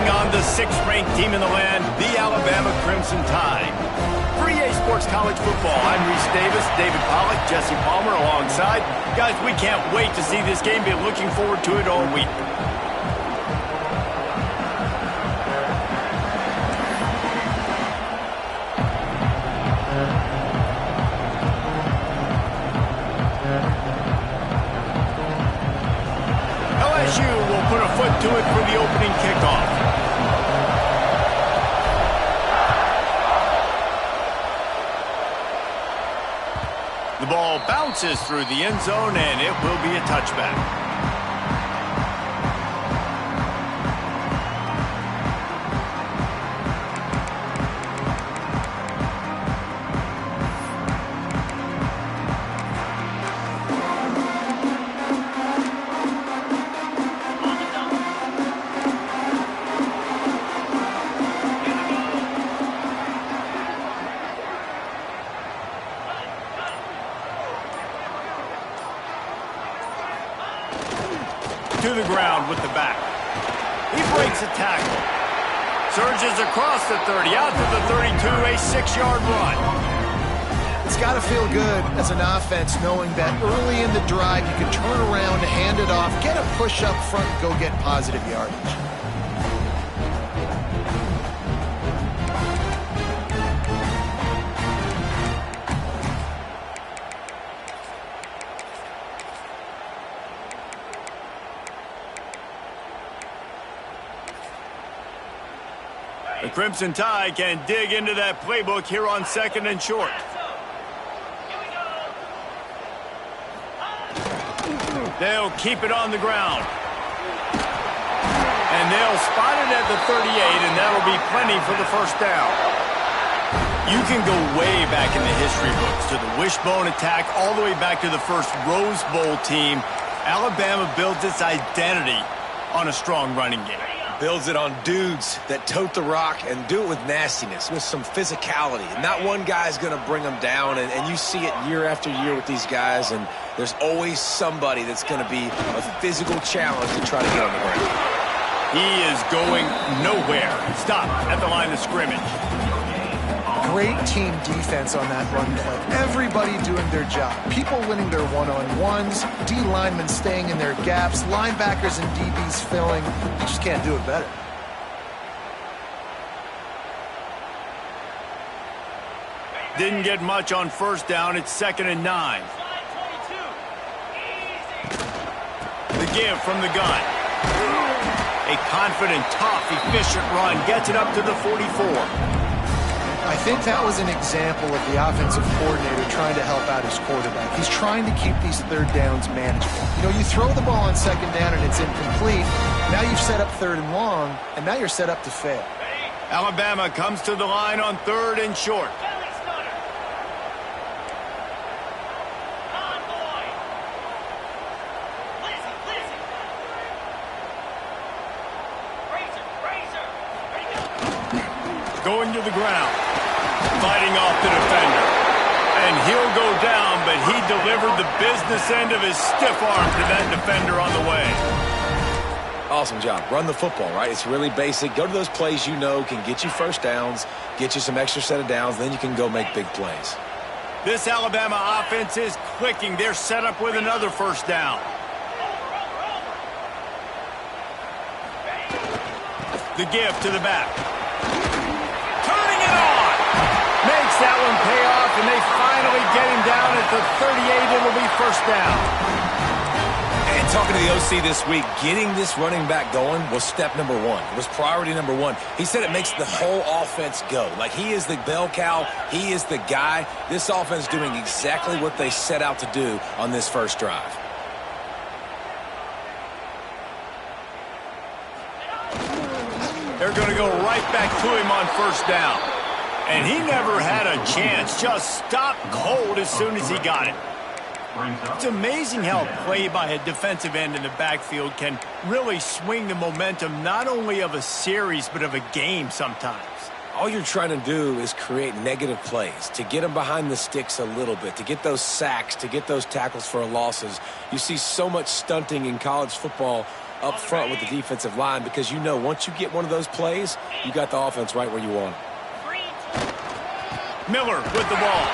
taking on the 6th-ranked team in the land, the Alabama Crimson Tide. For EA Sports College Football, I'm Reese Davis, David Pollack, Jesse Palmer alongside. Guys, we can't wait to see this game. Be looking forward to it all week. LSU will put a foot to it for the opening kickoff. The ball bounces through the end zone, and it will be a touchback. To the ground with the back. He breaks a tackle. Surges across the 30, out to the 32, a 6-yard run. It's got to feel good as an offense knowing that early in the drive you can turn around, hand it off, get a push up front, and go get positive yardage. The Crimson Tide can dig into that playbook here on 2nd and short. They'll keep it on the ground. And they'll spot it at the 38, and that'll be plenty for the first down. You can go way back in the history books to the wishbone attack, all the way back to the first Rose Bowl team. Alabama builds its identity on a strong running game. Builds it on dudes that tote the rock and do it with nastiness, with some physicality. Not one guy's going to bring them down, and you see it year after year with these guys, and there's always somebody that's going to be a physical challenge to try to get on the ground. He is going nowhere. Stop at the line of scrimmage. Great team defense on that run play. Everybody doing their job. People winning their one-on-ones, D linemen staying in their gaps, linebackers and DBs filling. You just can't do it better. Didn't get much on first down. It's 2nd and 9. The give from the gun. A confident, tough, efficient run. Gets it up to the 44. I think that was an example of the offensive coordinator trying to help out his quarterback. He's trying to keep these third downs manageable. You know, you throw the ball on 2nd down and it's incomplete. Now you've set up 3rd and long, and now you're set up to fail. Alabama comes to the line on 3rd and short. Going to the ground. Fighting off the defender. And he'll go down, but he delivered the business end of his stiff arm to that defender on the way. Awesome job. Run the football, right? It's really basic. Go to those plays you know can get you first downs, get you some extra set of downs, then you can go make big plays. This Alabama offense is clicking. They're set up with another first down. The give to the back. Makes that one pay off, and they finally get him down at the 38. It'll be first down. And talking to the OC this week, getting this running back going was step number one. It was priority number one. He said it makes the whole offense go. Like, he is the bell cow. He is the guy. This offense doing exactly what they set out to do on this first drive. They're going to go right back to him on first down. And he never had a chance. Just stopped cold as soon as he got it. It's amazing how a play by a defensive end in the backfield can really swing the momentum not only of a series but of a game sometimes. All you're trying to do is create negative plays, to get them behind the sticks a little bit, to get those sacks, to get those tackles for losses. You see so much stunting in college football up front with the defensive line because you know once you get one of those plays, you got the offense right where you want it. Miller with the ball.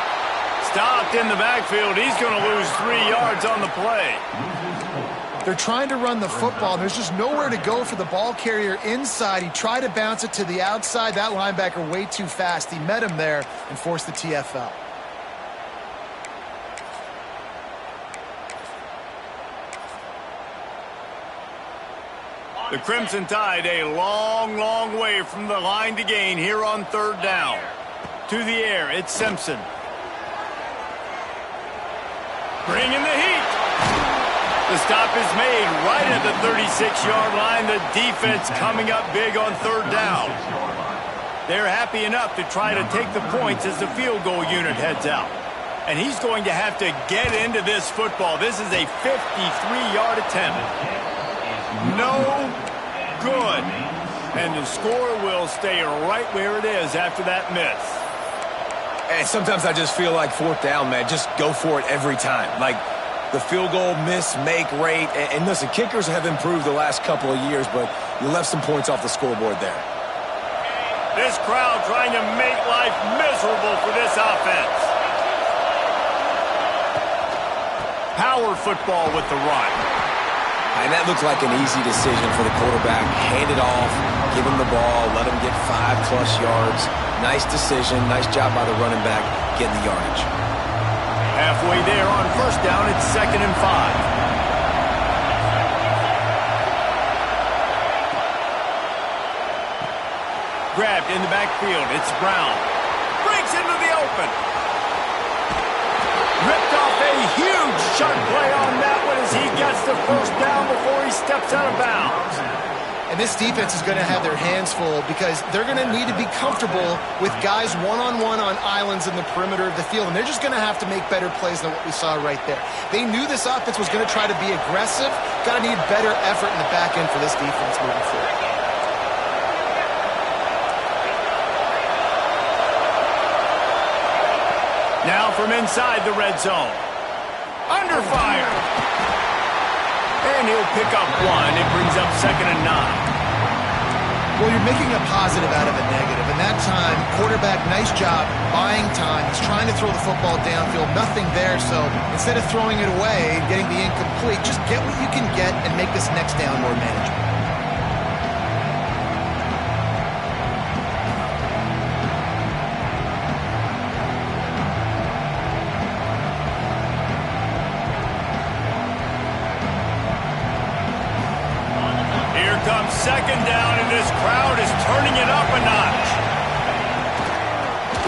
Stopped in the backfield. He's going to lose 3 yards on the play. They're trying to run the football. There's just nowhere to go for the ball carrier inside. He tried to bounce it to the outside. That linebacker way too fast. He met him there and forced the TFL. The Crimson Tide a long, long way from the line to gain here on 3rd down. To the air, it's Simpson. Bringing the heat. The stop is made right at the 36-yard line. The defense coming up big on 3rd down. They're happy enough to try to take the points as the field goal unit heads out. And he's going to have to get into this football. This is a 53-yard attempt. No good. And the score will stay right where it is after that miss. And sometimes I just feel like 4th down, man, just go for it every time. Like the field goal miss-make rate. And listen, kickers have improved the last couple of years, but you left some points off the scoreboard there. This crowd trying to make life miserable for this offense. Power football with the run. And that looked like an easy decision for the quarterback. Hand it off, give him the ball, let him get 5+ yards. Nice decision. Nice job by the running back getting the yardage. Halfway there on 1st down, it's 2nd and 5. Grabbed in the backfield. It's Brown. Breaks into the open. Ripped off a huge chunk play on that one as he gets the 1st down before he steps out of bounds. And this defense is going to have their hands full because they're going to need to be comfortable with guys one-on-one on islands in the perimeter of the field. And they're just going to have to make better plays than what we saw right there. They knew this offense was going to try to be aggressive. Got to need better effort in the back end for this defense moving forward. Now from inside the red zone. Under fire. And he'll pick up 1. It brings up 2nd and 9. Well, you're making a positive out of a negative. And that time, quarterback, nice job buying time. He's trying to throw the football downfield. Nothing there. So instead of throwing it away, getting the incomplete, just get what you can get and make this next down more manageable. Comes 2nd down, and this crowd is turning it up a notch.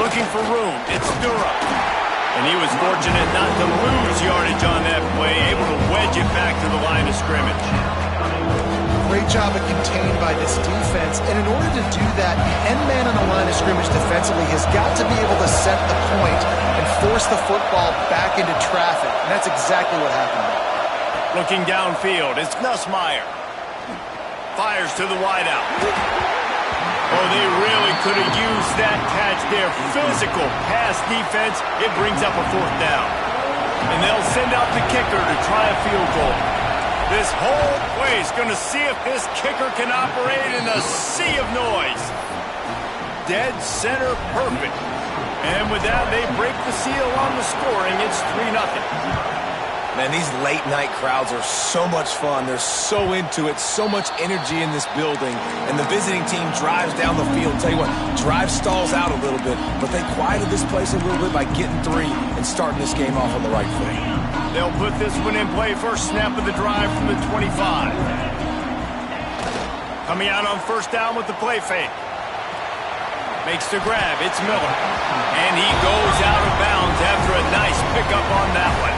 Looking for room, it's Stura. And he was fortunate not to lose yardage on that play, able to wedge it back to the line of scrimmage. Great job of contained by this defense. And in order to do that, the end man on the line of scrimmage defensively has got to be able to set the point and force the football back into traffic. And that's exactly what happened there. Looking downfield, it's Nussmeier. Fires to the wideout. Oh, they really could have used that catch there. Physical pass defense. It brings up a 4th down. And they'll send out the kicker to try a field goal. This whole play is going to see if this kicker can operate in the sea of noise. Dead center perfect. And with that, they break the seal on the scoring. It's 3-0. Man, these late-night crowds are so much fun. They're so into it, so much energy in this building. And the visiting team drives down the field. Tell you what, drive stalls out a little bit, but they quieted this place a little bit by getting 3 and starting this game off on the right foot. They'll put this one in play. First snap of the drive from the 25. Coming out on 1st down with the play fake. Makes the grab. It's Miller. And he goes out of bounds after a nice pickup on that one.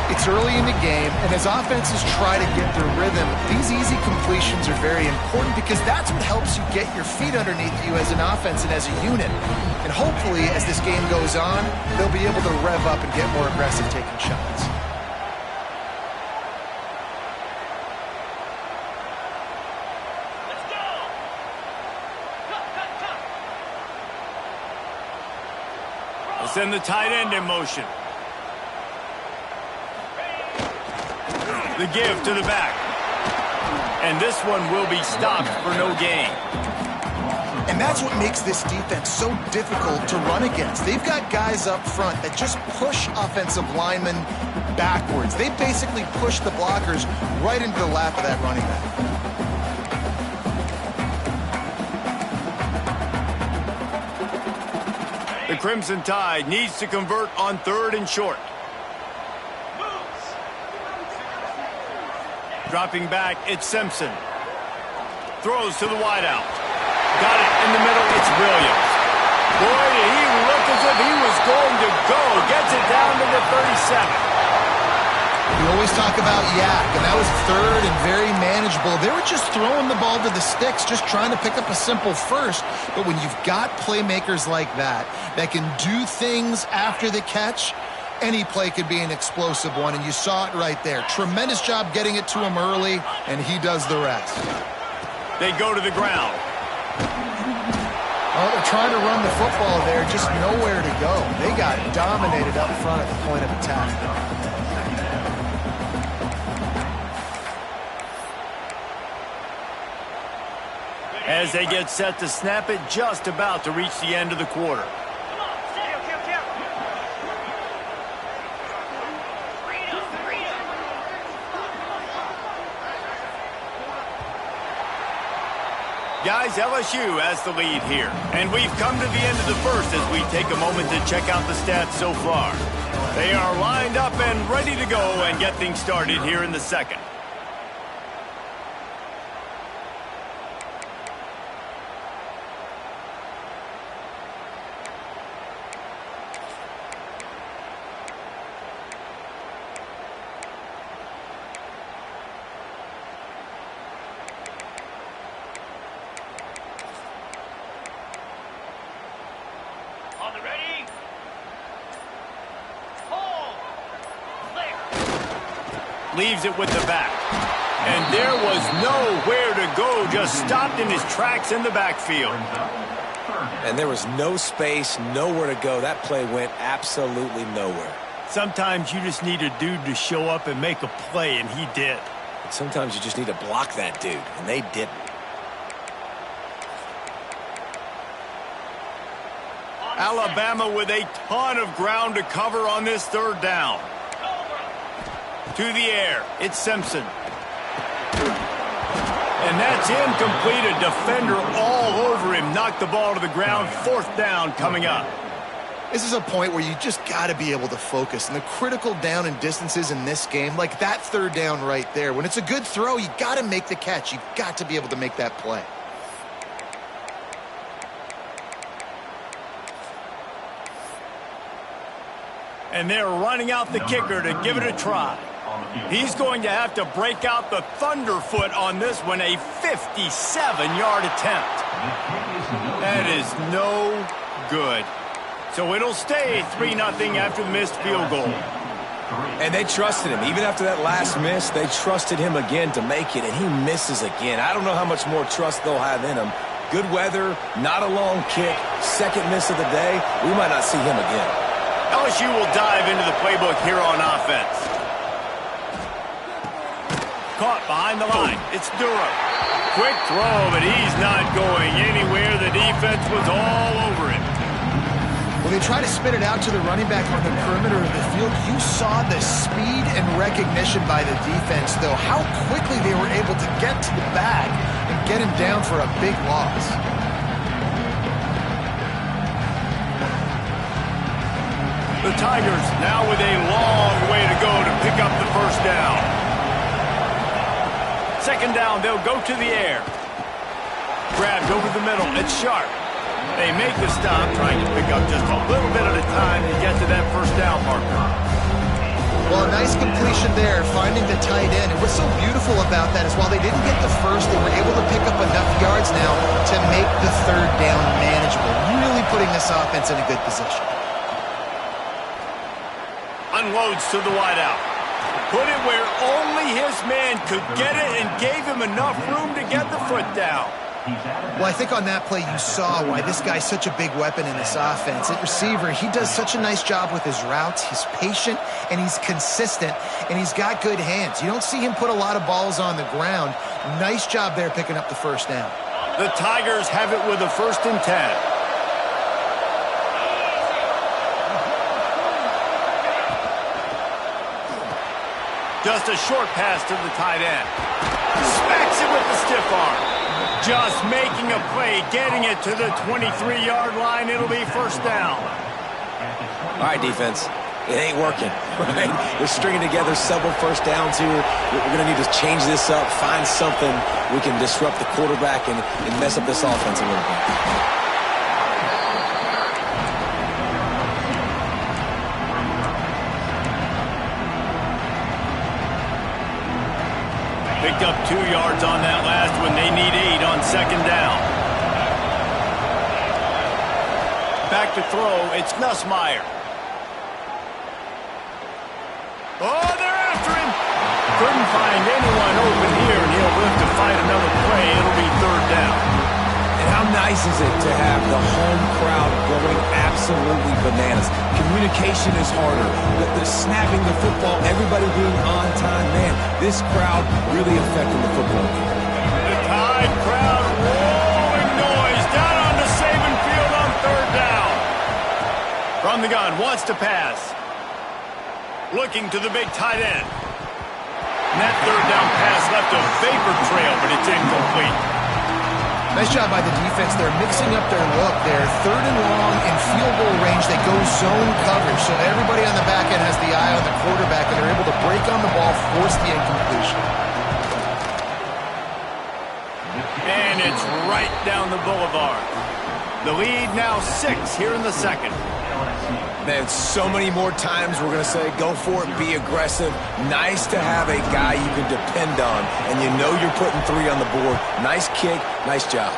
It's early in the game, and as offenses try to get their rhythm, these easy completions are very important because that's what helps you get your feet underneath you as an offense and as a unit. And hopefully, as this game goes on, they'll be able to rev up and get more aggressive taking shots. Let's send the tight end in motion. The give to the back. And this one will be stopped for no gain. And that's what makes this defense so difficult to run against. They've got guys up front that just push offensive linemen backwards. They basically push the blockers right into the lap of that running back. The Crimson Tide needs to convert on 3rd and short. Dropping back, it's Simpson. Throws to the wideout. Got it in the middle, it's Williams. Boy, did he look as if he was going to go. Gets it down to the 37. We always talk about yak, and that was 3rd and very manageable. They were just throwing the ball to the sticks, just trying to pick up a simple first. But when you've got playmakers like that can do things after the catch, any play could be an explosive one, and you saw it right there. Tremendous job getting it to him early, and he does the rest. They go to the ground. Oh, they're trying to run the football there, just nowhere to go. They got dominated up front at the point of attack. As they get set to snap it, just about to reach the end of the quarter. Guys, LSU has the lead here. And we've come to the end of the first as we take a moment to check out the stats so far. They are lined up and ready to go and get things started here in the second. Leaves it with the back. And there was nowhere to go, just stopped in his tracks in the backfield. And there was no space, nowhere to go. That play went absolutely nowhere. Sometimes you just need a dude to show up and make a play, and he did. Sometimes you just need to block that dude, and they didn't. Alabama with a ton of ground to cover on this 3rd down. To the air, it's Simpson. And that's incomplete. A defender all over him. Knocked the ball to the ground. 4th down coming up. This is a point where you just got to be able to focus. And the critical down and distances in this game, like that 3rd down right there, when it's a good throw, you got to make the catch. You've got to be able to make that play. And they're running out the kicker to give it a try. He's going to have to break out the thunderfoot on this one, a 57-yard attempt. That is no good. So it'll stay 3-0 after the missed field goal. And they trusted him. Even after that last miss, they trusted him again to make it, and he misses again. I don't know how much more trust they'll have in him. Good weather, not a long kick, 2nd miss of the day. We might not see him again. LSU will dive into the playbook here on offense. Caught behind the line. It's Durham. Quick throw, but he's not going anywhere. The defense was all over him. When they try to spit it out to the running back on the perimeter of the field, you saw the speed and recognition by the defense, though, how quickly they were able to get to the bag and get him down for a big loss. The Tigers now with a long way to go to pick up the 1st down. 2nd down, they'll go to the air. Grabbed over the middle, it's Sharp. They make the stop, trying to pick up just a little bit at a time to get to that 1st down marker. Well, a nice completion there, finding the tight end. And what's so beautiful about that is while they didn't get the first, they were able to pick up enough yards now to make the 3rd down manageable, really putting this offense in a good position. Unloads to the wideout. Put it where only his man could get it and gave him enough room to get the foot down. Well, I think on that play you saw why this guy's such a big weapon in this offense. At receiver, he does such a nice job with his routes. He's patient, and he's consistent, and he's got good hands. You don't see him put a lot of balls on the ground. Nice job there picking up the first down. The Tigers have it with a 1st and 10. Just a short pass to the tight end. Smacks it with the stiff arm. Just making a play, getting it to the 23-yard line. It'll be 1st down. All right, defense. It ain't working, right? We're stringing together several 1st downs here. We're going to need to change this up, find something we can disrupt the quarterback and mess up this offense a little bit. Picked up 2 yards on that last one. They need 8 on 2nd down. Back to throw. It's Nussmeier. Oh, they're after him. Couldn't find anyone open here, and he'll live to fight another play. It'll be 3rd down. And how nice is it to have the home crowd going absolutely bananas? Communication is harder. The snapping the football, everybody being on time. Man, this crowd really affecting the football game. The Tide crowd rolling noise down on the Saban field on 3rd down. From the gun, wants to pass. Looking to the big tight end. And that 3rd down pass left a vapor trail, but it's incomplete. Nice job by the defense. They're mixing up their look. They're 3rd and long in field goal range. They go zone coverage, so everybody on the back end has the eye on the quarterback, and they're able to break on the ball, force the incompletion. And it's right down the boulevard. The lead now 6 here in the 2nd. Man, so many more times we're going to say, go for it, be aggressive. Nice to have a guy you can depend on, and you know you're putting 3 on the board. Nice kick, nice job.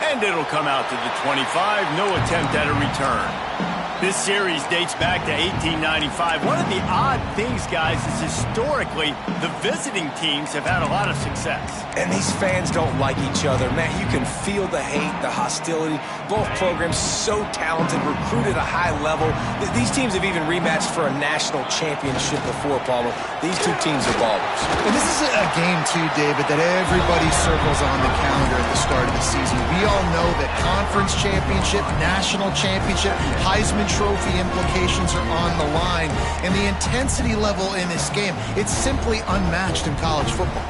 And it'll come out to the 25. No attempt at a return. This series dates back to 1895. One of the odd things, guys, is historically the visiting teams have had a lot of success. And these fans don't like each other. Man, you can feel the hate, the hostility. Both programs so talented, recruited at a high level. These teams have even rematched for a national championship before, Palmer. These 2 teams are ballers. And this is a game, too, David, that everybody circles on the calendar at the start of the season. We all know that conference championship, national championship, Heisman Trophy implications are on the line. And the intensity level in this game, it's simply unmatched in college football.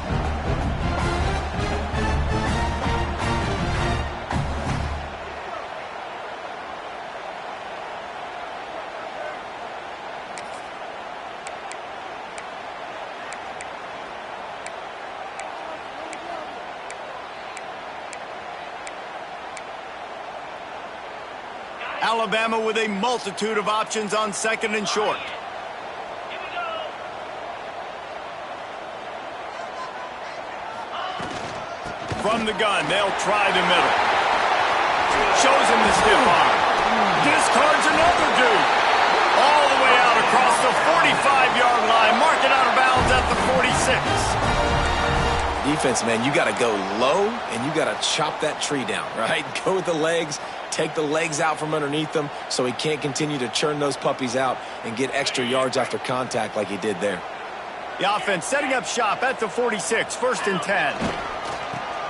Alabama with a multitude of options on 2nd and short. From the gun, they'll try the middle. Shows him the stiff arm. Discards another dude. All the way out across the 45-yard line. Mark it out of bounds at the 46. Defense, man, you got to go low, and you got to chop that tree down, right? Go with the legs. Take the legs out from underneath them so he can't continue to churn those puppies out and get extra yards after contact like he did there. The offense setting up shop at the 46, 1st and 10.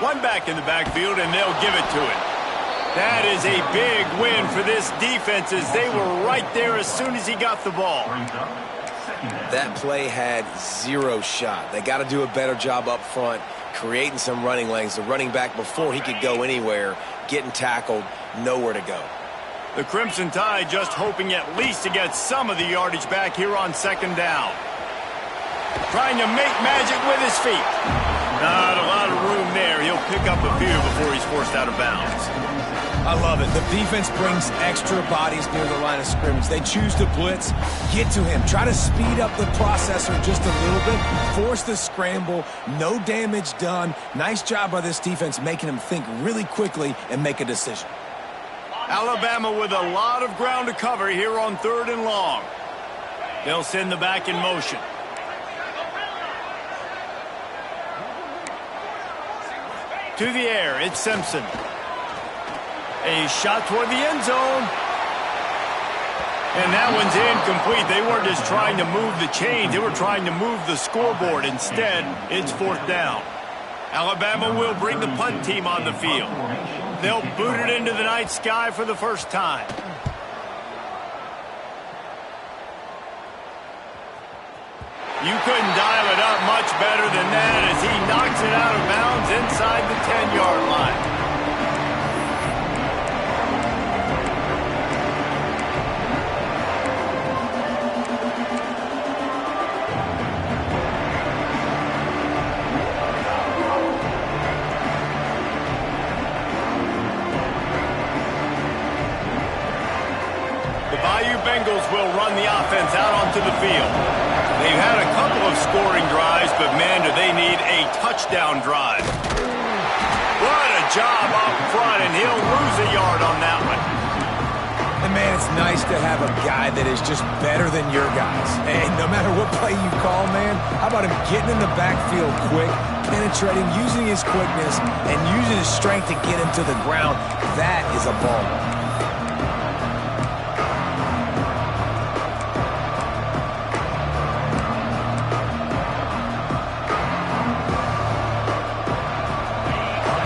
One back in the backfield, and they'll give it to him. That is a big win for this defense as they were right there as soon as he got the ball. That play had 0 shot. They got to do a better job up front, creating some running lanes. The running back, before he could go anywhere, getting tackled, nowhere to go. The Crimson Tide just hoping at least to get some of the yardage back here on 2nd down. Trying to make magic with his feet. Not a lot of room there. He'll pick up a few before he's forced out of bounds. I love it. The defense brings extra bodies near the line of scrimmage. They choose to blitz, get to him, try to speed up the processor just a little bit, force the scramble, no damage done. Nice job by this defense making him think really quickly and make a decision. Alabama with a lot of ground to cover here on 3rd and long. They'll send the back in motion. To the air, it's Simpson. A shot toward the end zone. And that one's incomplete. They weren't just trying to move the chains. They were trying to move the scoreboard. Instead, it's 4th down. Alabama will bring the punt team on the field. They'll boot it into the night sky for the first time. You couldn't dial it up much better than that as he knocks it out of bounds inside the 10-yard line. Bengals will run the offense out onto the field. They've had a couple of scoring drives, but man, do they need a touchdown drive. What a job up front, and he'll lose a yard on that one. And man, it's nice to have a guy that is just better than your guys. And no matter what play you call, man, how about him getting in the backfield quick, penetrating, using his quickness, and using his strength to get him to the ground. That is a ball.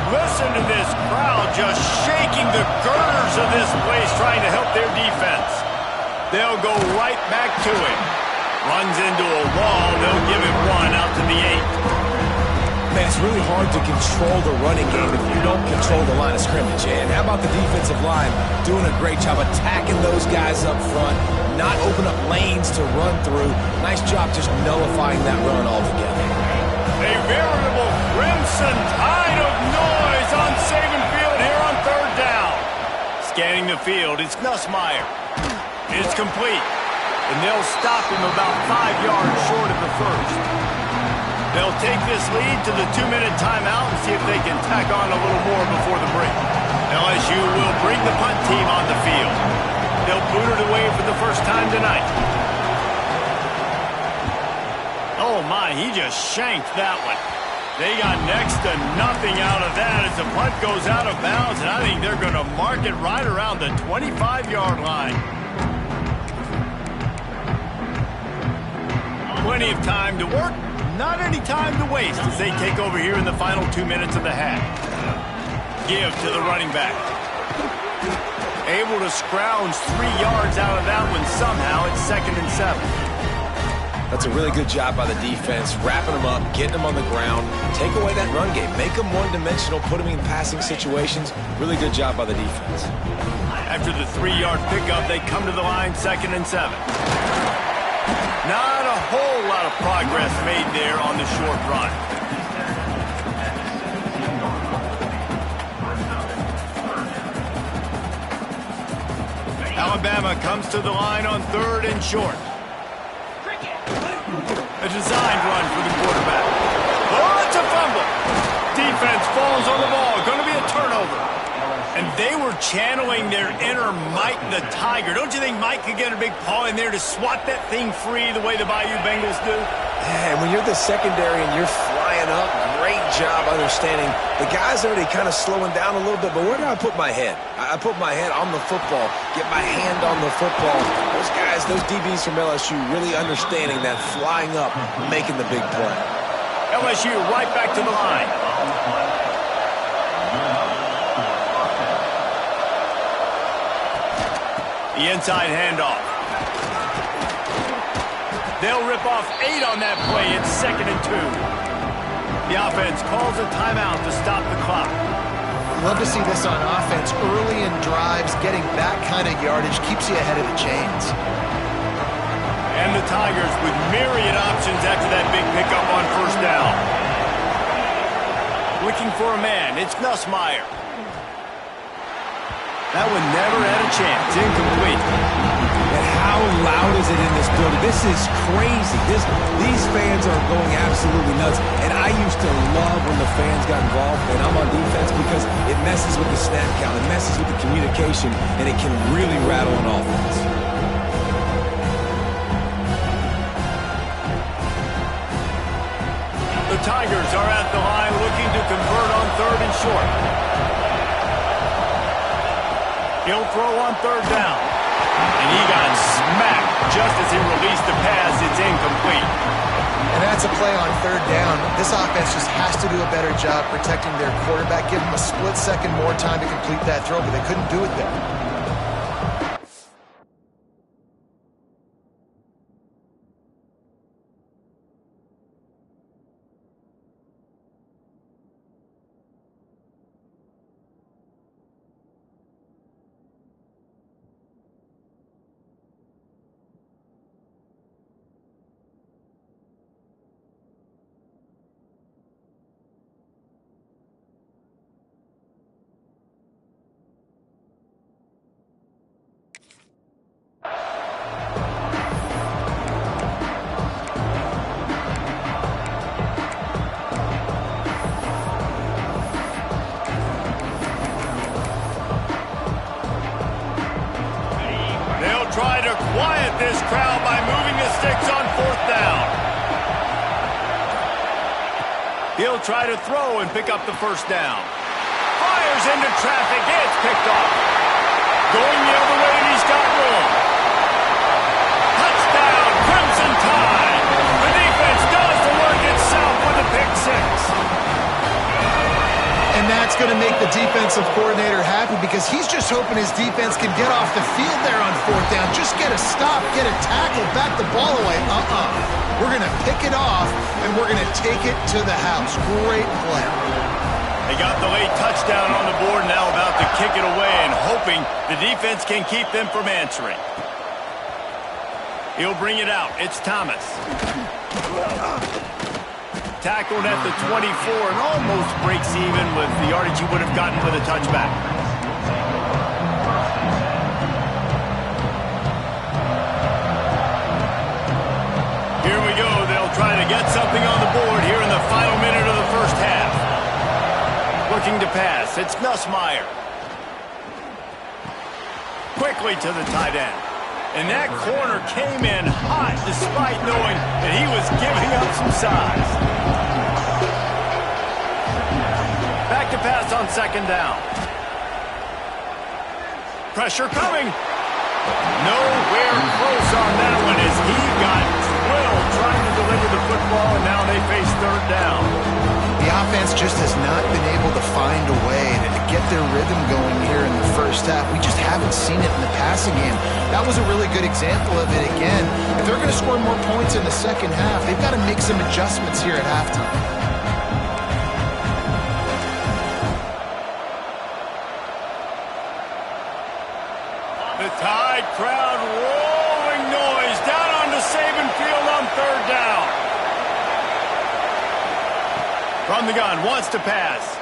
Listen to this crowd just shaking the girders of this place, trying to help their defense. They'll go right back to it. Runs into a wall. They'll give it one out to the 8. Man, it's really hard to control the running game if you don't control the line of scrimmage. And how about the defensive line doing a great job attacking those guys up front, not open up lanes to run through. Nice job just nullifying that run altogether. A veritable crimson tide of noise on Saban Field here on 3rd down. Scanning the field, it's Nussmeier. It's complete, and they'll stop him about 5 yards short of the first. They'll take this lead to the 2-minute timeout and see if they can tack on a little more before the break. LSU will bring the punt team on the field. They'll boot it away for the first time tonight. Oh, my, he just shanked that one. They got next to nothing out of that as the punt goes out of bounds, and I think they're going to mark it right around the 25-yard line. Plenty of time to work, not any time to waste as they take over here in the final 2 minutes of the half. Give to the running back. Able to scrounge 3 yards out of that one somehow. It's 2nd and 7. That's a really good job by the defense, wrapping them up, getting them on the ground, take away that run game, make them one-dimensional, put them in passing situations. Really good job by the defense. After the 3-yard pickup, they come to the line, 2nd and 7. Not a whole lot of progress made there on the short run. Alabama comes to the line on 3rd and short. A designed run for the quarterback. Oh, it's a fumble. Defense falls on the ball. Going to be a turnover. And they were channeling their inner Mike the Tiger. Don't you think Mike could get a big paw in there to swat that thing free the way the Bayou Bengals do? Yeah, and when you're the secondary and you're flying up, great job understanding. The guy's already kind of slowing down a little bit, but where do I put my head? I put my head on the football, get my hand on the football. Those guys, those DBs from LSU really understanding that flying up, making the big play. LSU right back to the line. The inside handoff. They'll rip off 8 on that play. It's 2nd and 2. The offense calls a timeout to stop the clock. Love to see this on offense. Early in drives, getting that kind of yardage keeps you ahead of the chains. And the Tigers with myriad options after that big pickup on 1st down. Looking for a man. It's Nussmeier. That one never had a chance. Incomplete. And how loud is it in this building? This is crazy. These fans are going absolutely nuts. And I used to love when the fans got involved, and I'm on defense, because it messes with the snap count. It messes with the communication, and it can really rattle an offense. The Tigers are at the line looking to convert on 3rd and short. He'll throw on third down. And he got smacked just as he released the pass. It's incomplete. And that's a play on third down. This offense just has to do a better job protecting their quarterback. Give him a split second more time to complete that throw, but they couldn't do it there. Try to quiet this crowd by moving the sticks on fourth down. He'll try to throw and pick up the first down. Fires into traffic. It's picked off. Going the other way, and he's got room. Touchdown, Crimson Tide. The defense does the work itself with a pick six. And that's going to make the defensive coordinator happy because he's just hoping his defense can get off the field there on fourth down. Just get a stop, get a tackle, back the ball away. We're going to pick it off, and we're going to take it to the house. Great play. They got the late touchdown on the board, now about to kick it away and hoping the defense can keep them from answering. He'll bring it out. It's Thomas. Tackled at the 24 and almost breaks even with the yardage he would have gotten with a touchback. Here we go. They'll try to get something on the board here in the final minute of the first half. Looking to pass. It's Nussmeier. Quickly to the tight end. And that corner came in hot despite knowing that he was giving up some size. Back to pass on second down. Pressure coming. Nowhere close on that one as he got drilled trying to deliver the football, and now they face third down. The offense just has not been able to find a way to get their rhythm going here in the first half. We just haven't seen it in the passing game. That was a really good example of it again. If they're going to score more points in the second half, they've got to make some adjustments here at halftime. The Tide crowd rolling noise down onto Saban Field on third down. From the gun, wants to pass.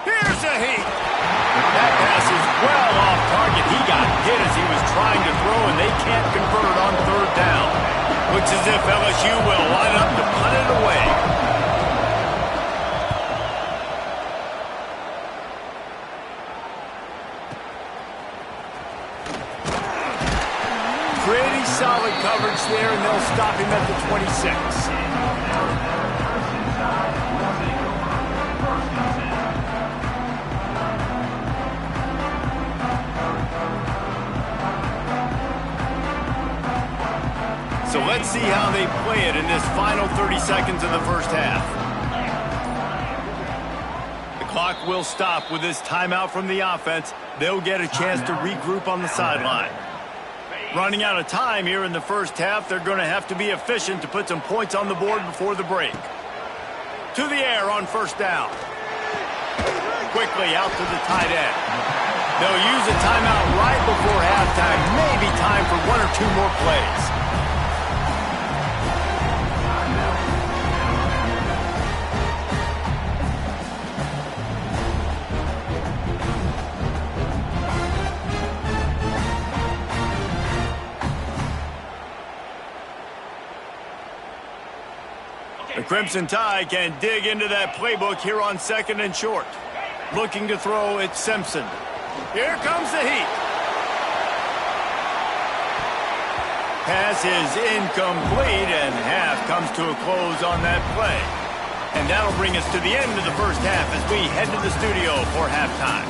Here's a heat. That pass is well off target. He got hit as he was trying to throw, and they can't convert on third down. Looks as if LSU will line up to punt it away. Pretty solid coverage there, and they'll stop him at the 26. So let's see how they play it in this final 30 seconds of the first half. The clock will stop with this timeout from the offense. They'll get a chance to regroup on the sideline. Running out of time here in the first half, they're going to have to be efficient to put some points on the board before the break. To the air on first down. Quickly out to the tight end. They'll use a timeout right before halftime. Maybe time for one or two more plays. The Crimson Tide can dig into that playbook here on second and short. Looking to throw, it's Simpson. Here comes the heat. Pass is incomplete, and half comes to a close on that play. And that'll bring us to the end of the first half as we head to the studio for halftime.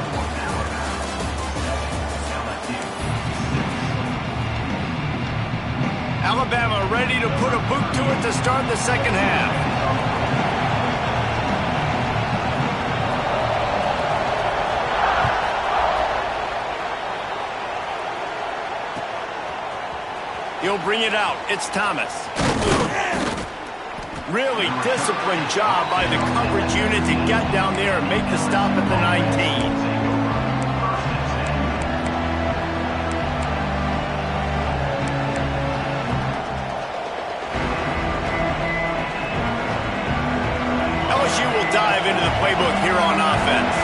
Alabama ready to put a boot to it to start the second half. He'll bring it out. It's Thomas. Really disciplined job by the coverage unit to get down there and make the stop at the 19. LSU will dive into the playbook here on offense.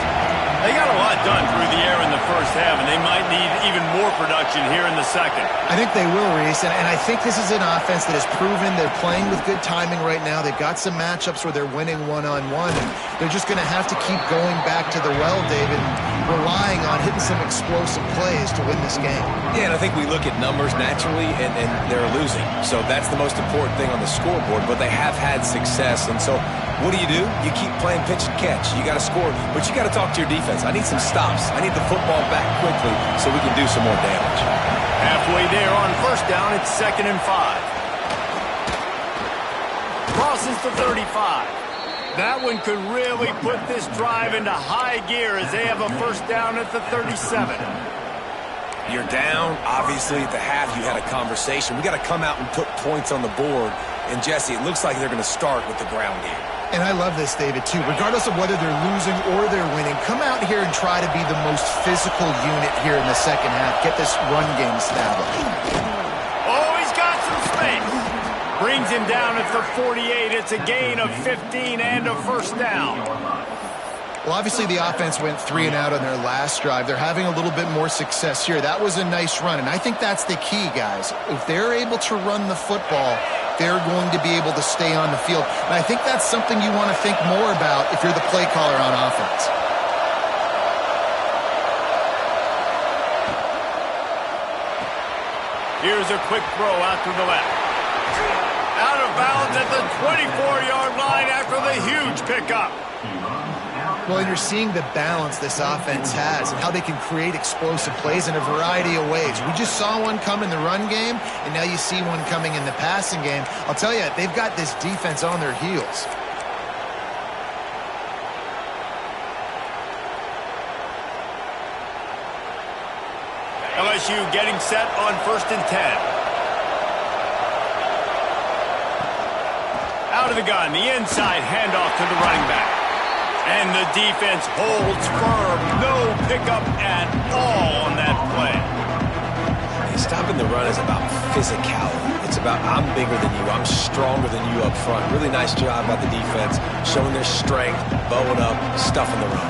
They got a lot done through the air in the first half, and they might need even more production here in the second. I think they will, Reese, and I think this is an offense that has proven they're playing with good timing right now. They've got some matchups where they're winning one-on-one, and they're just going to have to keep going back to the well, David, and relying on hitting some explosive plays to win this game. Yeah, and I think we look at numbers naturally, and they're losing. So that's the most important thing on the scoreboard, but they have had success, and so what do? You keep playing pitch and catch. You got to score, but you got to talk to your defense. I need some stops. I need the football back quickly so we can do some more damage. Halfway there on first down, it's 2nd and 5. Crosses the 35. That one could really put this drive into high gear as they have a first down at the 37. You're down. Obviously, at the half, you had a conversation. We got to come out and put points on the board. And, Jesse, it looks like they're going to start with the ground game. And I love this, David, too. Regardless of whether they're losing or they're winning, come out here and try to be the most physical unit here in the second half. Get this run game established. Oh, he's got some space. Brings him down at the 48. It's a gain of 15 and a first down. Well, obviously the offense went 3 and out on their last drive. They're having a little bit more success here. That was a nice run, and I think that's the key, guys. If they're able to run the football, they're going to be able to stay on the field. And I think that's something you want to think more about if you're the play caller on offense. Here's a quick throw out to the left. Out of bounds at the 24-yard line after the huge pickup. Well, and you're seeing the balance this offense has and how they can create explosive plays in a variety of ways. We just saw one come in the run game, and now you see one coming in the passing game. I'll tell you, they've got this defense on their heels. LSU getting set on 1st and 10. Out of the gun, the inside handoff to the running back. And the defense holds firm. No pickup at all on that play. Stopping the run is about physicality. It's about I'm bigger than you. I'm stronger than you up front. Really nice job by the defense, showing their strength, bowing up, stuffing the run.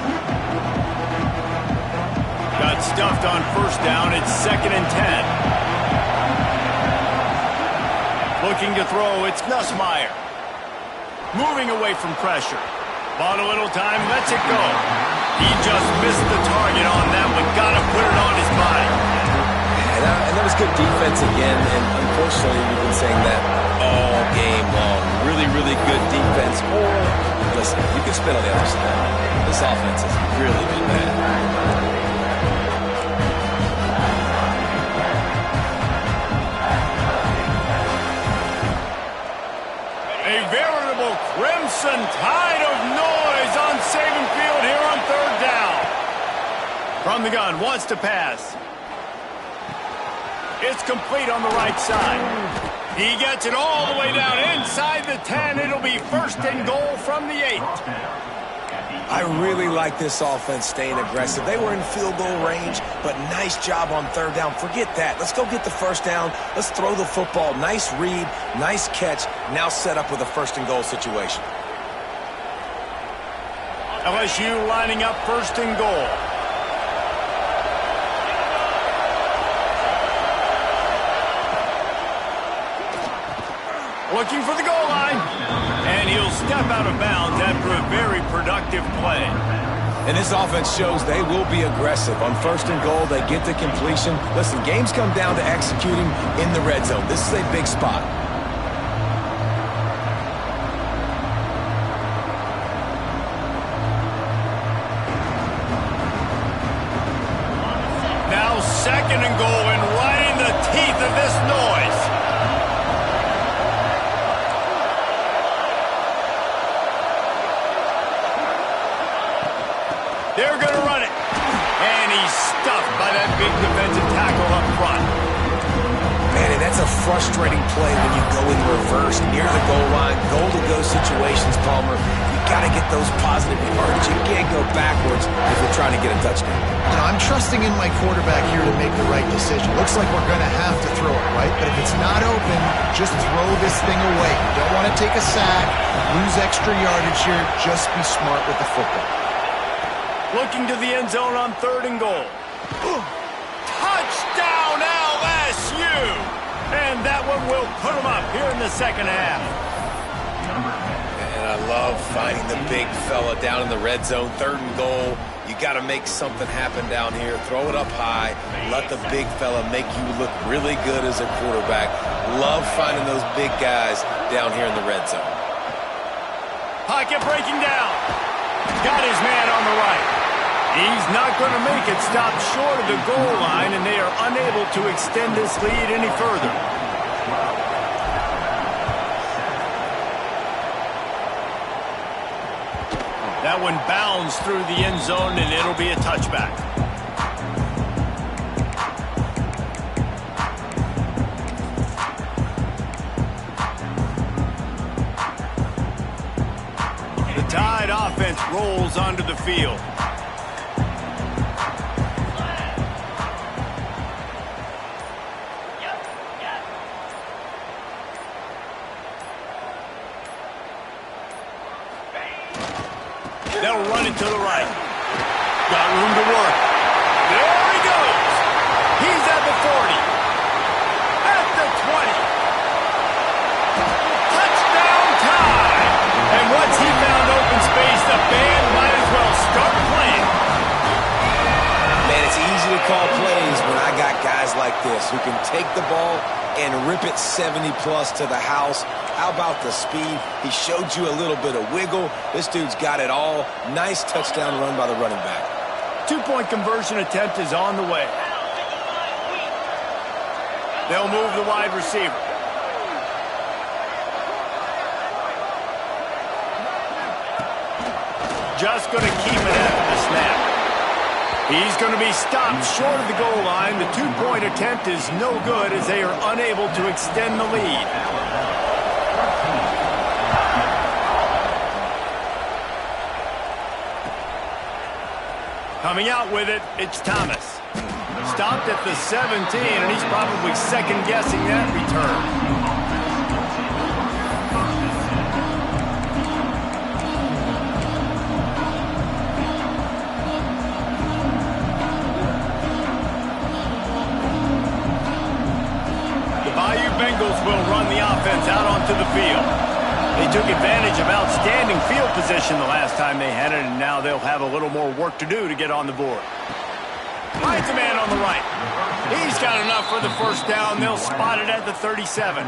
Got stuffed on first down. It's 2nd and 10. Looking to throw. It's Nussmeier. Moving away from pressure. Bought a little time, lets it go. He just missed the target on that one. Got to put it on his body. And that was good defense again. And unfortunately, we've been saying that all game long. Really, really good defense. Or, listen, you can spin on the other side. This offense has really been bad. A veritable crimson tide of noise on Saban Field here on 3rd down. From the gun, wants to pass. It's complete on the right side. He gets it all the way down inside the 10. It'll be 1st and goal from the 8. I really like this offense staying aggressive. They were in field goal range, but nice job on 3rd down. Forget that. Let's go get the first down. Let's throw the football. Nice read, nice catch. Now set up with a 1st and goal situation. LSU lining up 1st and goal. Looking for the goal line. And he'll step out of bounds after a very productive play. And this offense shows they will be aggressive. On 1st and goal, they get the completion. Listen, games come down to executing in the red zone. This is a big spot. and goal, and right in the teeth of this noise. They're going to run it. And he's stuffed by that big defensive tackle up front. Man, and that's a frustrating play when you go in reverse near the goal line. Goal-to-go situations, Palmer. You got to get those positive yards. You can't go backwards if you're trying to get a touchdown. You know, I'm trusting in my quarterback here to make the right decision. Looks like we're going to have to throw it, right? But if it's not open, just throw this thing away. You don't want to take a sack, lose extra yardage here. Just be smart with the football. Looking to the end zone on 3rd and goal. Touchdown, LSU! And that one will put them up here in the second half. And I love finding the big fella down in the red zone. 3rd and goal. You got to make something happen down here. Throw it up high. Let the big fella make you look really good as a quarterback. Love finding those big guys down here in the red zone. Pocket breaking down. Got his man on the right. He's not going to make it stop short of the goal line, and they are unable to extend this lead any further. That one bounds through the end zone, and it'll be a touchback. The Tide offense rolls onto the field. They'll run it to the right. Got room to work. There he goes. He's at the 40. At the 20. Touchdown time. And once he found open space, the band might as well start playing. Man, it's easy to call plays when I got guys like this who can take the ball and rip it 70-plus to the house. How about the speed? He showed you a little bit of wiggle. This dude's got it all. Nice touchdown run by the running back. 2-point conversion attempt is on the way. They'll move the wide receiver. Just going to keep it after the snap. He's going to be stopped short of the goal line. The 2-point attempt is no good as they are unable to extend the lead. Coming out with it, it's Thomas. Stopped at the 17, and he's probably second-guessing that return. Bengals will run the offense out onto the field. They took advantage of outstanding field position the last time they had it, and now they'll have a little more work to do to get on the board. Finds a man on the right. He's got enough for the first down. They'll spot it at the 37.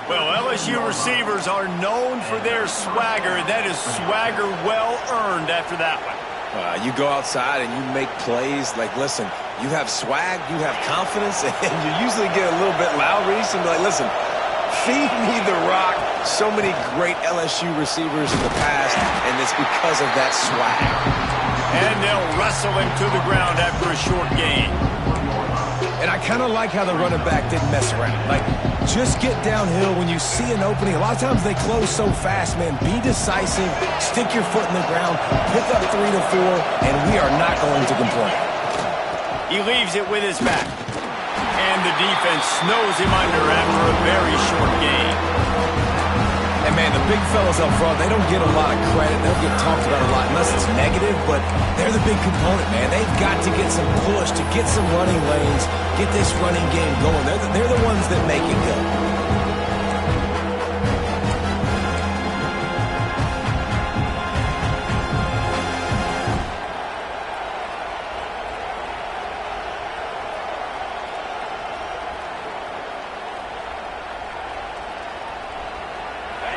Well, LSU receivers are known for their swagger. That is swagger well earned after that one. You go outside and you make plays. Like, listen, you have swag, you have confidence, and you usually get a little bit loud, Reese, and be like, listen, feed me the rock. So many great LSU receivers in the past, and it's because of that swag. And they'll wrestle him to the ground after a short gain. And I kind of like how the running back didn't mess around. Like, just get downhill when you see an opening. A lot of times they close so fast, man. Be decisive, stick your foot in the ground, pick up 3 to 4, and we are not going to complain. He leaves it with his back. And the defense snows him under after a very short gain. And, man, the big fellas up front, they don't get a lot of credit. They don't get talked about a lot unless it's negative, but they're the big component, man. They've got to get some push, to get some running lanes, get this running game going. They're the ones that make it go.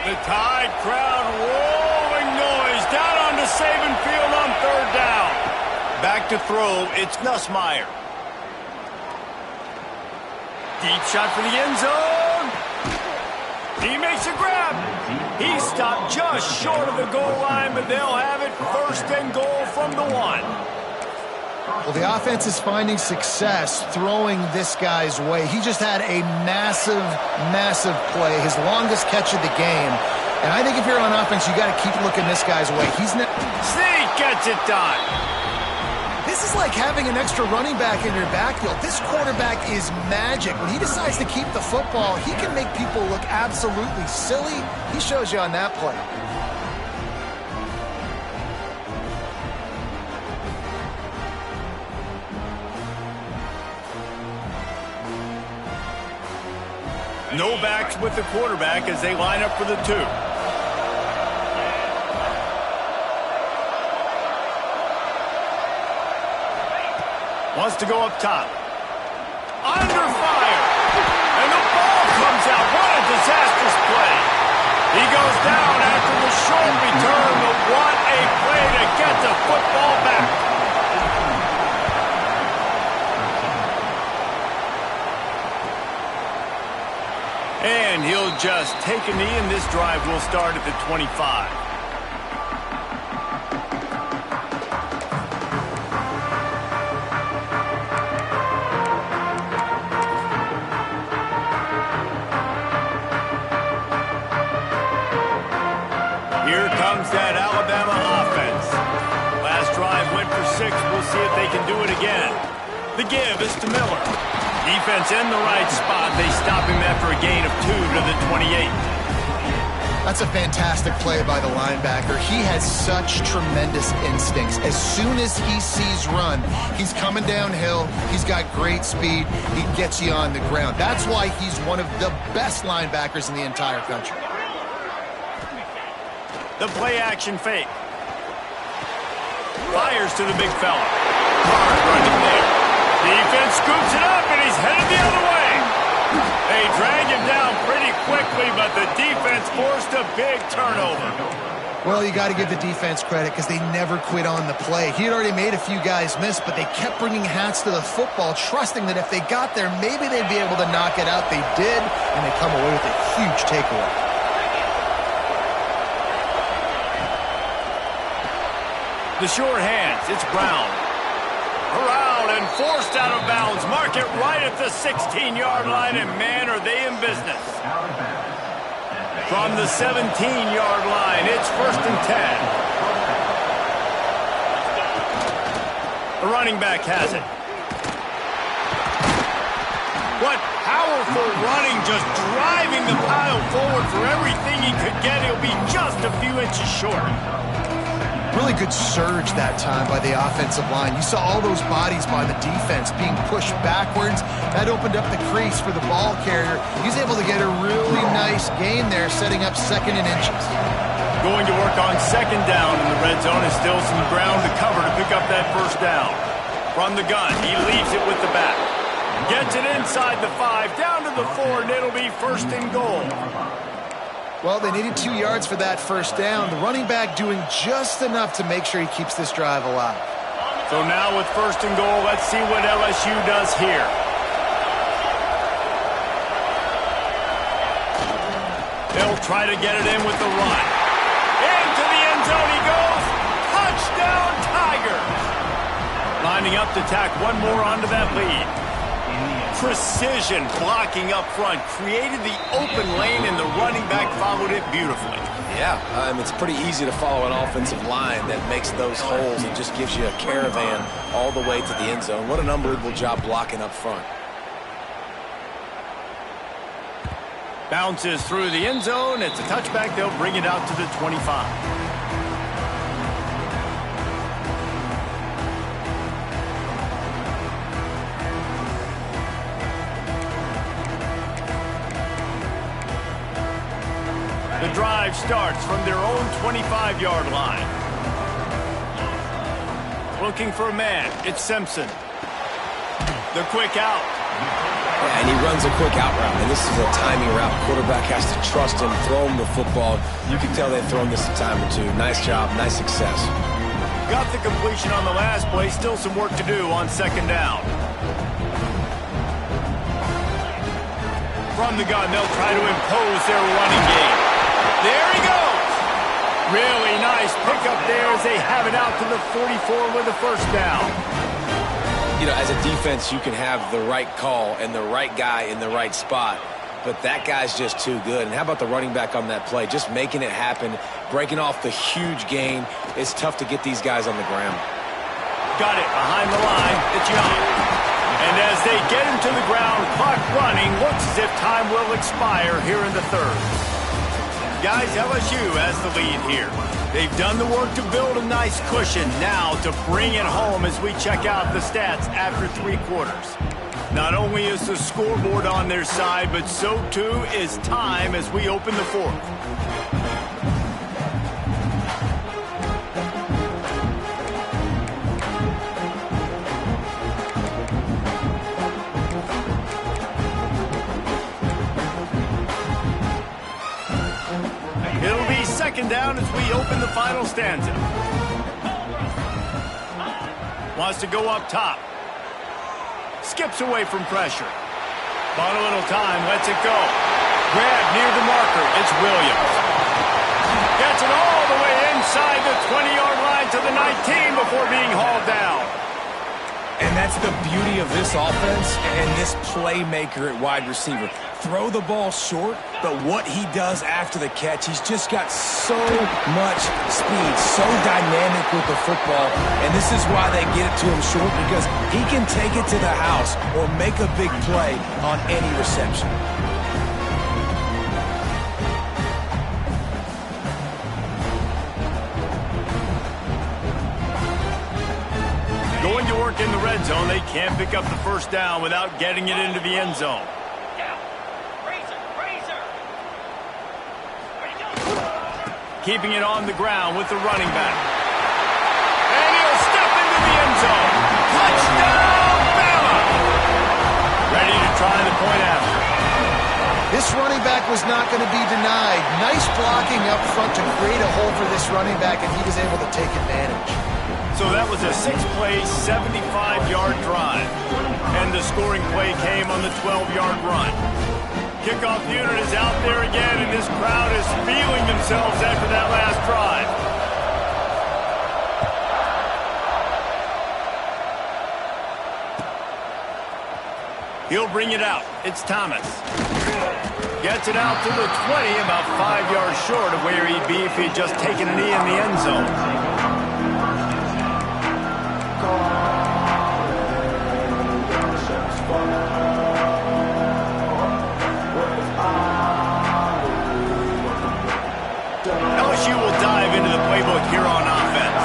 The Tide crowd rolling noise down onto Saban Field on 3rd down. Back to throw, it's Nussmeier. Deep shot for the end zone. He makes a grab. He stopped just short of the goal line, but they'll have it 1st and goal from the 1. Well, the offense is finding success throwing this guy's way. He just had a massive, massive play, his longest catch of the game. And I think if you're on offense, you got to keep looking this guy's way. Sneak gets it done. This is like having an extra running back in your backfield. This quarterback is magic. When he decides to keep the football, he can make people look absolutely silly. He shows you on that play. No backs with the quarterback as they line up for the 2. Wants to go up top. Under fire. And the ball comes out. What a disastrous play. He goes down after the short return, but what a play to get the football back. And he'll just take a knee, and this drive will start at the 25. Here comes that Alabama offense. Last drive went for 6. We'll see if they can do it again. The give is to Miller. Defense in the right spot. They stop him after a gain of 2 to the 28. That's a fantastic play by the linebacker. He has such tremendous instincts. As soon as he sees run, he's coming downhill. He's got great speed. He gets you on the ground. That's why he's one of the best linebackers in the entire country. The play-action fake. Fires to the big fella. Hard running there. Defense scoops it up, and he's headed the other way. They drag him down pretty quickly, but the defense forced a big turnover. Well, you got to give the defense credit because they never quit on the play. He had already made a few guys miss, but they kept bringing hats to the football, trusting that if they got there, maybe they'd be able to knock it out. They did, and they come away with a huge takeaway. The short hands, it's Brown. Around and forced out of bounds. Mark it right at the 16-yard line, and man, are they in business. From the 17-yard line, it's 1st and 10. The running back has it. What powerful running, just driving the pile forward for everything he could get. He'll be just a few inches short. Really good surge that time by the offensive line. You saw all those bodies by the defense being pushed backwards. That opened up the crease for the ball carrier. He's able to get a really nice gain there, setting up 2nd and inches. Going to work on 2nd down in the red zone, and still some ground to cover to pick up that 1st down. From the gun, he leaves it with the back. Gets it inside the 5, down to the 4, and it'll be 1st and goal. Well, they needed 2 yards for that 1st down. The running back doing just enough to make sure he keeps this drive alive. So now with 1st and goal, let's see what LSU does here. They'll try to get it in with the run. Into the end zone he goes. Touchdown, Tigers. Lining up to tack one more onto that lead. Precision blocking up front, created the open lane, and the running back followed it beautifully. Yeah, it's pretty easy to follow an offensive line that makes those holes and just gives you a caravan all the way to the end zone. What an unbelievable job blocking up front. Bounces through the end zone. It's a touchback. They'll bring it out to the 25. The drive starts from their own 25-yard line. Looking for a man. It's Simpson. The quick out. Yeah, and he runs a quick out route, and this is a timing route. Quarterback has to trust him, throw him the football. You can tell they've thrown this a time or two. Nice job, nice success. Got the completion on the last play. Still some work to do on 2nd down. From the gun, they'll try to impose their running game. There he goes. Really nice pickup there as they have it out to the 44 with a first down. You know, as a defense, you can have the right call and the right guy in the right spot, but that guy's just too good. And how about the running back on that play? Just making it happen, breaking off the huge gain. It's tough to get these guys on the ground. Got it behind the line. It's Young. And as they get him to the ground, clock running, looks as if time will expire here in the third. Guys, LSU has the lead here. They've done the work to build a nice cushion. Now to bring it home as we check out the stats after 3 quarters. Not only is the scoreboard on their side, but so too is time as we open the fourth. It'll be second down as we open the final stanza. Wants to go up top. Skips away from pressure. Bought a little time, lets it go. Grab near the marker, it's Williams. Gets it all the way inside the 20-yard line to the 19 before being hauled down. And that's the beauty of this offense and this playmaker at wide receiver. Throw the ball short, but what he does after the catch, he's just got so much speed, so dynamic with the football, and this is why they get it to him short, because he can take it to the house or make a big play on any reception. Going to work in the red zone, they can't pick up the first down without getting it into the end zone. Keeping it on the ground with the running back. And he'll step into the end zone. Touchdown, Bama! Ready to try the point after. This running back was not going to be denied. Nice blocking up front to create a hole for this running back, and he was able to take advantage. So that was a 6-play, 75-yard drive. And the scoring play came on the 12-yard run. Kickoff unit is out there again, and this crowd is feeling themselves after that last drive. He'll bring it out. It's Thomas. Gets it out to the 20, about 5 yards short of where he'd be if he'd just taken a knee in the end zone. LSU will dive into the playbook here on offense.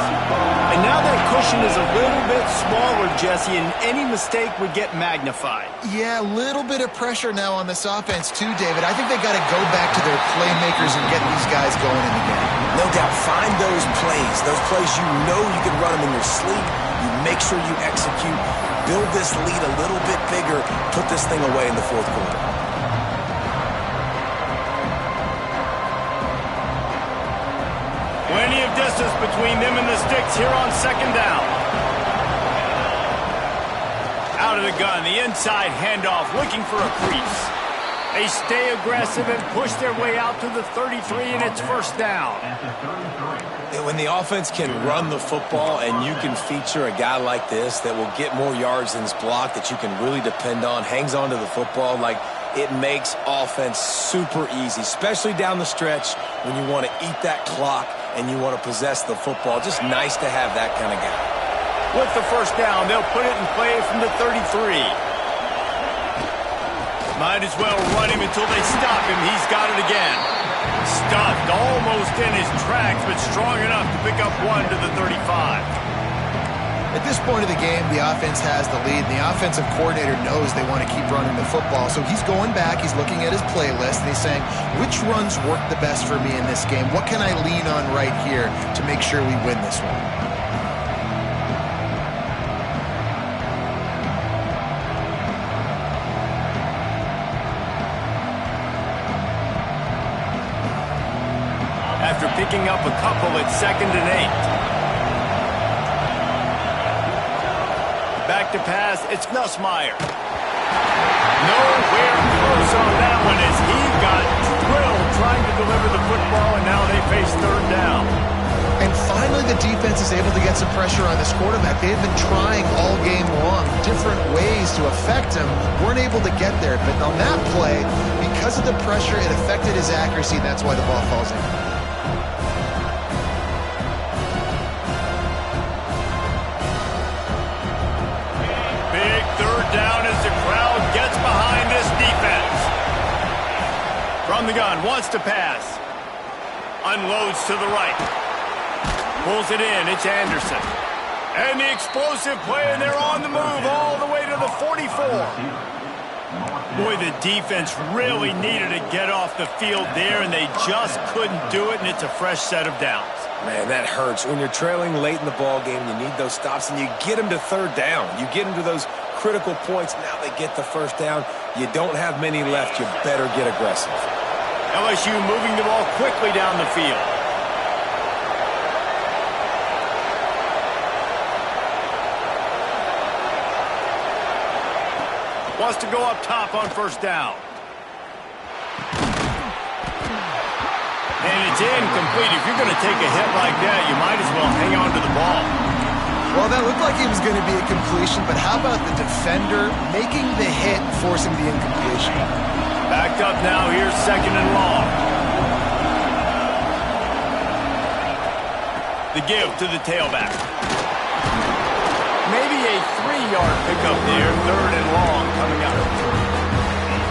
And now that cushion is a little bit smaller, Jesse, and any mistake would get magnified. Yeah, a little bit of pressure now on this offense too, David. I think they got to go back to their playmakers and get these guys going in the game. No doubt, find those plays you know you can run them in your sleep. You make sure you execute. Build this lead a little bit bigger. Put this thing away in the fourth quarter. Plenty of distance between them and the sticks here on second down. Out of the gun, the inside handoff, looking for a crease. They stay aggressive and push their way out to the 33, and it's first down. When the offense can run the football and you can feature a guy like this that will get more yards than his block, that you can really depend on, hangs on to the football, like it makes offense super easy, especially down the stretch when you want to eat that clock and you want to possess the football. Just nice to have that kind of guy. With the first down, they'll put it in play from the 33. Might as well run him until they stop him. He's got it again. Stuffed almost in his tracks, but strong enough to pick up one to the 35. At this point of the game, the offense has the lead, and the offensive coordinator knows they want to keep running the football. So he's going back, he's looking at his playlist, and he's saying, which runs work the best for me in this game? What can I lean on right here to make sure we win this one? After picking up a couple, it's 2nd and 8. Back to pass, it's Nussmeier. Nowhere close on that one as he got drilled trying to deliver the football, and now they face third down. And finally, the defense is able to get some pressure on this quarterback. They have been trying all game long, different ways to affect him. Weren't able to get there. But on that play, because of the pressure, it affected his accuracy, and that's why the ball falls in. Big third down as the crowd gets behind this defense. From the gun, wants to pass. Unloads to the right. Pulls it in, it's Anderson. And the explosive play, and they're on the move all the way to the 44. Boy, the defense really needed to get off the field there, and they just couldn't do it, and it's a fresh set of downs. Man, that hurts. When you're trailing late in the ball game, you need those stops, and you get them to third down. You get them to those critical points. Now they get the first down. You don't have many left. You better get aggressive. LSU moving the ball quickly down the field. Wants to go up top on first down. And it's incomplete. If you're going to take a hit like that, you might as well hang on to the ball. Well, that looked like it was going to be a completion, but how about the defender making the hit and forcing the incompletion? Backed up now. Here's second and long. The give to the tailback. Maybe a 3-yard pickup there. Third and long coming up.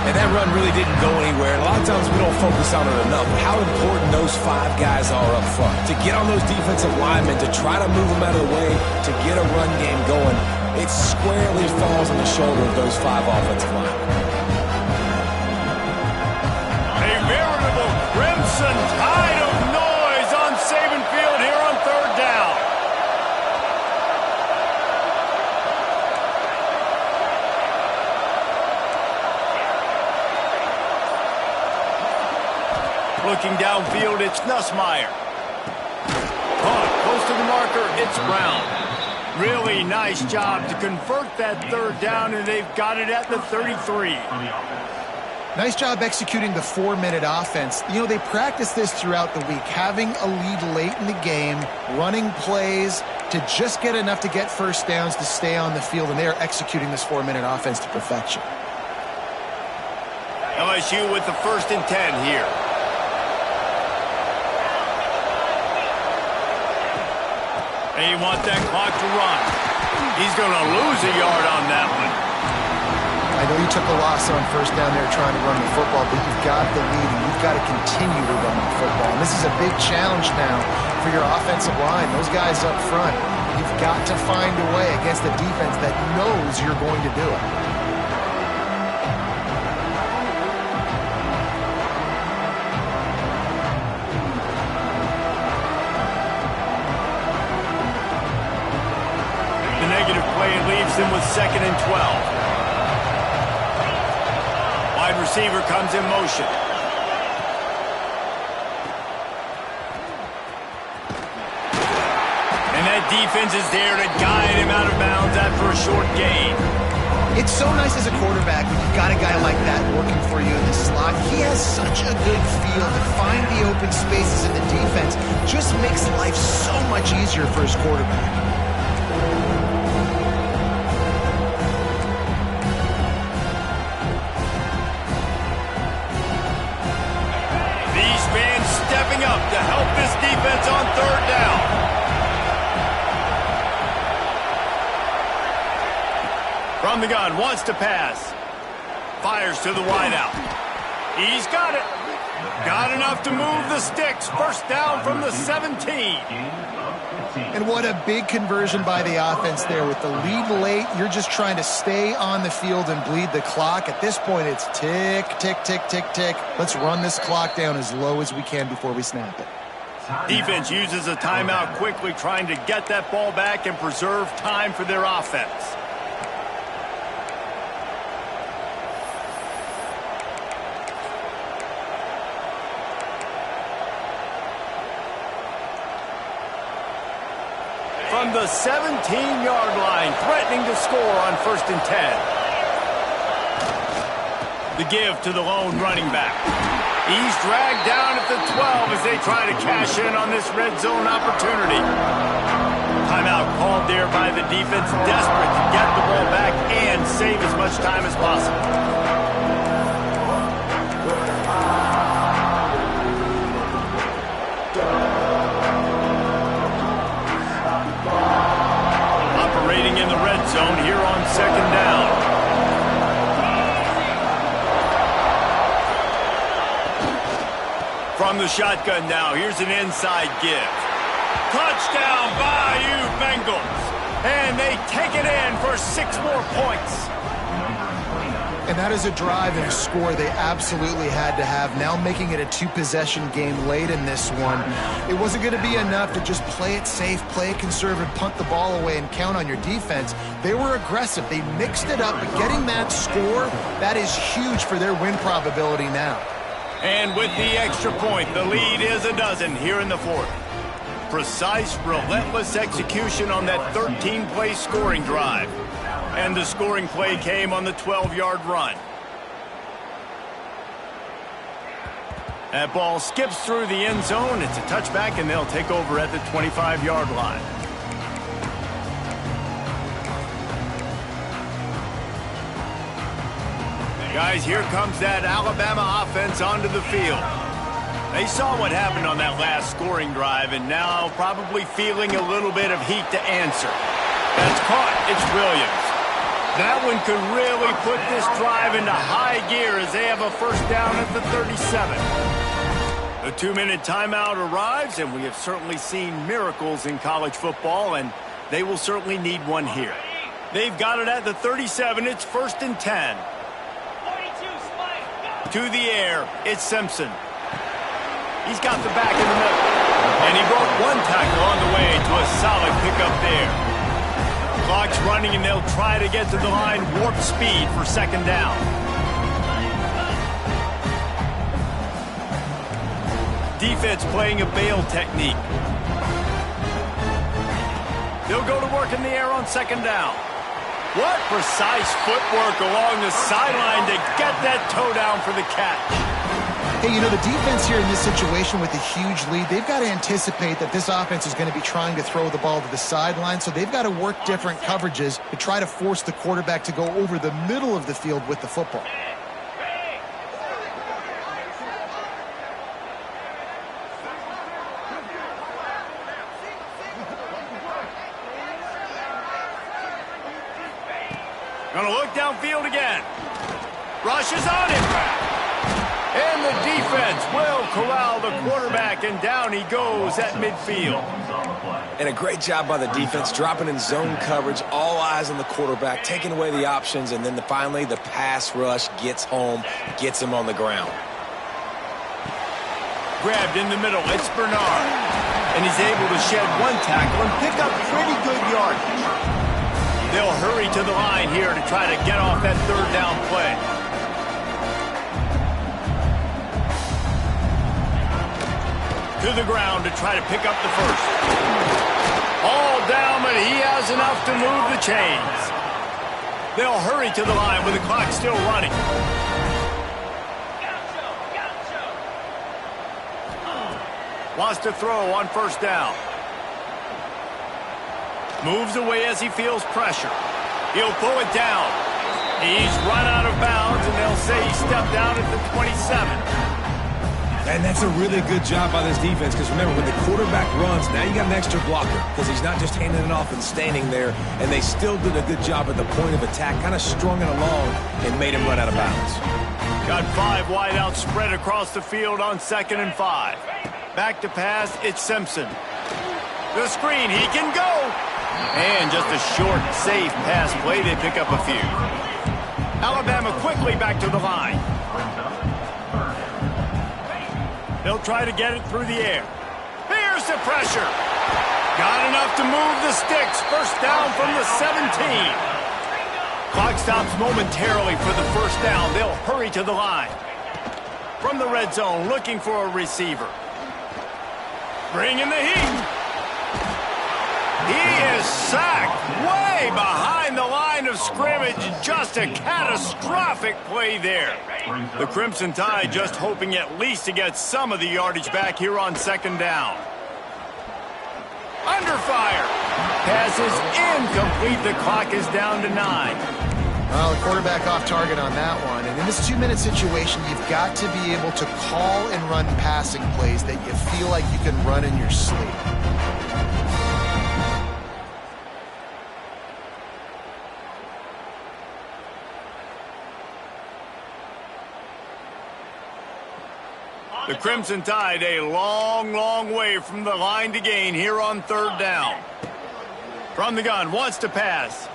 And that run really didn't go anywhere. And a lot of times we don't focus on it enough. How important those 5 guys are up front. To get on those defensive linemen, to try to move them out of the way, to get a run game going, it squarely falls on the shoulder of those 5 offensive linemen. A veritable crimson tide of noise on Saban Field here on third down. Looking downfield, it's Nussmeier. Caught close to the marker, it's Brown. Really nice job to convert that third down, and they've got it at the 33. Nice job executing the 4-minute offense. You know, they practice this throughout the week, having a lead late in the game, running plays to just get enough to get first downs to stay on the field, and they are executing this 4-minute offense to perfection. LSU with the 1st and 10 here. They want that clock to run. He's going to lose a yard on that one. I know you took a loss on first down there trying to run the football, but you've got the lead, and you've got to continue to run the football. And this is a big challenge now for your offensive line. Those guys up front, you've got to find a way against a defense that knows you're going to do it. Leaves him with 2nd and 12. Wide receiver comes in motion. And that defense is there to guide him out of bounds after a short gain. It's so nice as a quarterback when you've got a guy like that working for you in the slot. He has such a good feel to find the open spaces in the defense. Just makes life so much easier for his quarterback. Stepping up to help this defense on third down. From the gun, wants to pass. Fires to the wideout. He's got it. Got enough to move the sticks. First down from the 17. And what a big conversion by the offense there. With the lead late, you're just trying to stay on the field and bleed the clock. At this point, it's tick, tick, tick, tick, tick. Let's run this clock down as low as we can before we snap it. Defense uses a timeout quickly, trying to get that ball back and preserve time for their offense. From the 17-yard line, threatening to score on 1st and 10. The give to the lone running back. He's dragged down at the 12 as they try to cash in on this red zone opportunity. Timeout called there by the defense, desperate to get the ball back and save as much time as possible. Operating in the red zone here on second down. From the shotgun now, here's an inside give. Touchdown, Bayou Bengals. And they take it in for 6 more points. And that is a drive and a score they absolutely had to have. Now making it a 2-possession game late in this one. It wasn't going to be enough to just play it safe, play it conservative, punt the ball away, and count on your defense. They were aggressive. They mixed it up, but getting that score, that is huge for their win probability now. And with the extra point, the lead is a dozen here in the fourth. Precise, relentless execution on that 13-play scoring drive. And the scoring play came on the 12-yard run. That ball skips through the end zone. It's a touchback, and they'll take over at the 25-yard line. Guys, here comes that Alabama offense onto the field. They saw what happened on that last scoring drive, and now probably feeling a little bit of heat to answer. That's caught. It's Williams. That one could really put this drive into high gear as they have a first down at the 37. The 2-minute timeout arrives, and we have certainly seen miracles in college football, and they will certainly need one here. They've got it at the 37. It's 1st and 10. To the air, it's Simpson. He's got the back in the middle. And he broke one tackle on the way to a solid pickup there. Clock's running, and they'll try to get to the line warp speed for second down. Defense playing a bail technique. They'll go to work in the air on second down. What precise footwork along the sideline to get that toe down for the catch. Hey, you know, the defense here in this situation with a huge lead, they've got to anticipate that this offense is going to be trying to throw the ball to the sideline, so they've got to work different coverages to try to force the quarterback to go over the middle of the field with the football. Gonna look downfield again. Rushes on him. And the defense will corral the quarterback, and down he goes at midfield. And a great job by the defense, dropping in zone coverage, all eyes on the quarterback, taking away the options, and then finally the pass rush gets home, gets him on the ground. Grabbed in the middle, it's Bernard. And he's able to shed one tackle and pick up pretty good yardage. They'll hurry to the line here to try to get off that third down play. To the ground to try to pick up the first. All down, but he has enough to move the chains. They'll hurry to the line with the clock still running. Wants to throw on first down. Moves away as he feels pressure. He'll pull it down. He's run out of bounds, and they'll say he stepped out at the 27. And that's a really good job by this defense, because remember, when the quarterback runs, now you got an extra blocker, because he's not just handing it off and standing there, and they still did a good job at the point of attack, kind of strung it along and made him run out of bounds. Got 5 wideouts spread across the field on 2nd and 5. Back to pass, it's Simpson. The screen, he can go. And just a short, safe pass play. They pick up a few. Alabama quickly back to the line. They'll try to get it through the air. Here's the pressure. Got enough to move the sticks. First down from the 17. Clock stops momentarily for the first down. They'll hurry to the line. From the red zone, looking for a receiver. Bringing the heat. He is sacked way behind the line of scrimmage. Just a catastrophic play there. The Crimson Tide just hoping at least to get some of the yardage back here on second down. Under fire. Pass is incomplete. The clock is down to 9. Well, the quarterback off target on that one. And in this 2-minute situation, you've got to be able to call and run passing plays that you feel like you can run in your sleep. The Crimson Tide a long, long way from the line to gain here on third down. From the gun, wants to pass.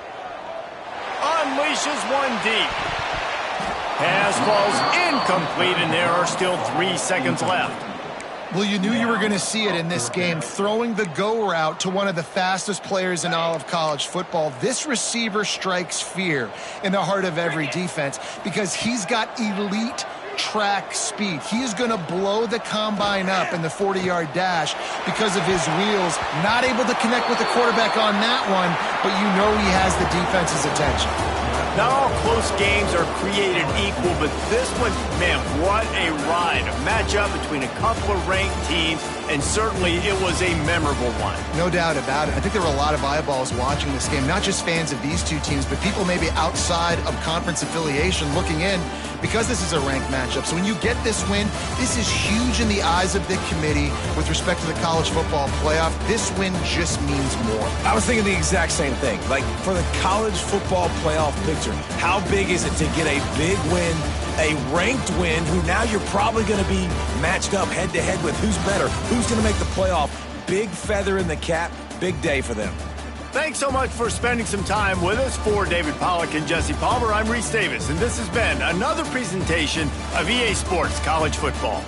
Unleashes one deep. Pass falls incomplete, and there are still 3 seconds left. Well, you knew you were going to see it in this game, throwing the go route to one of the fastest players in all of college football. This receiver strikes fear in the heart of every defense because he's got elite track speed. He is going to blow the combine up in the 40-yard dash because of his wheels. Not able to connect with the quarterback on that one, but you know he has the defense's attention. Not all close games are created equal, but this one, man, what a ride. A matchup between a couple of ranked teams, and certainly it was a memorable one. No doubt about it. I think there were a lot of eyeballs watching this game, not just fans of these two teams, but people maybe outside of conference affiliation looking in because this is a ranked matchup. So when you get this win, this is huge in the eyes of the committee with respect to the college football playoff. This win just means more. I was thinking the exact same thing. Like, for the college football playoff picture, how big is it to get a big win, a ranked win, who now you're probably going to be matched up head-to-head with who's better, who's going to make the playoff. Big feather in the cap, big day for them. Thanks so much for spending some time with us. For David Pollack and Jesse Palmer, I'm Reese Davis, and this has been another presentation of EA Sports College Football.